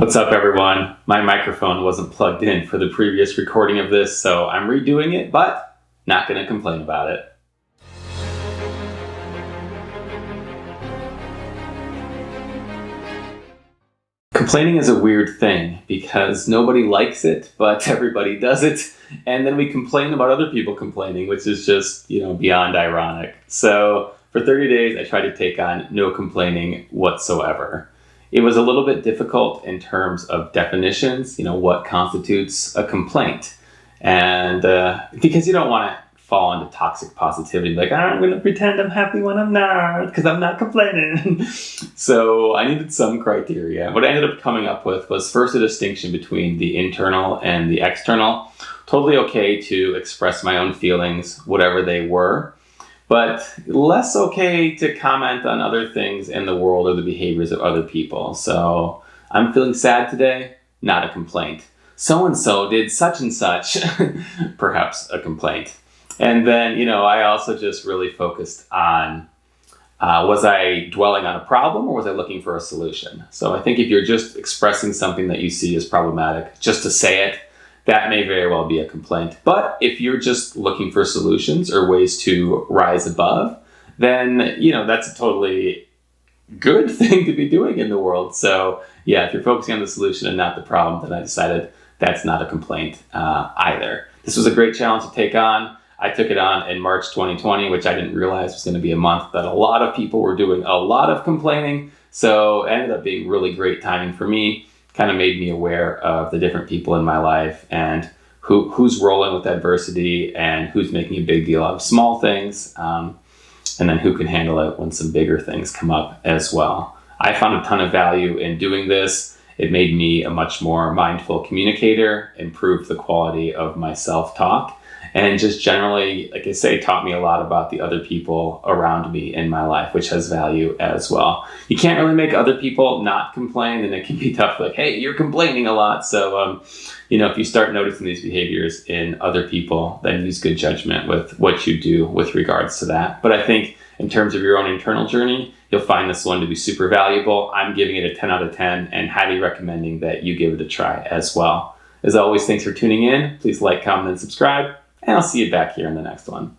What's up, everyone? My microphone wasn't plugged in for the previous recording of this, so I'm redoing it, but not going to complain about it. Complaining is a weird thing because nobody likes it, but everybody does it. And then we complain about other people complaining, which is just, beyond ironic. So for 30 days, I tried to take on no complaining whatsoever. It was a little bit difficult in terms of definitions, what constitutes a complaint. And because you don't want to fall into toxic positivity, like, I'm going to pretend I'm happy when I'm not, because I'm not complaining. So I needed some criteria. What I ended up coming up with was first a distinction between the internal and the external. Totally okay to express my own feelings, whatever they were, but less okay to comment on other things in the world or the behaviors of other people. So I'm feeling sad today, not a complaint. So-and-so did such and such, perhaps a complaint. And then, I also just really focused on, was I dwelling on a problem or was I looking for a solution? So I think if you're just expressing something that you see as problematic, just to say it, that may very well be a complaint. But if you're just looking for solutions or ways to rise above, then, that's a totally good thing to be doing in the world. So yeah, if you're focusing on the solution and not the problem, then I decided that's not a complaint either. This was a great challenge to take on. I took it on in March 2020, which I didn't realize was going to be a month that a lot of people were doing a lot of complaining. So it ended up being really great timing for me. Kind of made me aware of the different people in my life and who's rolling with adversity and who's making a big deal out of small things, and then who can handle it when some bigger things come up as well. I found a ton of value in doing this. It made me a much more mindful communicator, improved the quality of my self-talk, and just generally, like I say, taught me a lot about the other people around me in my life, which has value as well. You can't really make other people not complain, and it can be tough, like, hey, you're complaining a lot. So, if you start noticing these behaviors in other people, then use good judgment with what you do with regards to that. But I think in terms of your own internal journey, you'll find this one to be super valuable. I'm giving it a 10 out of 10 and highly recommending that you give it a try as well. As always, thanks for tuning in. Please like, comment, and subscribe. And I'll see you back here in the next one.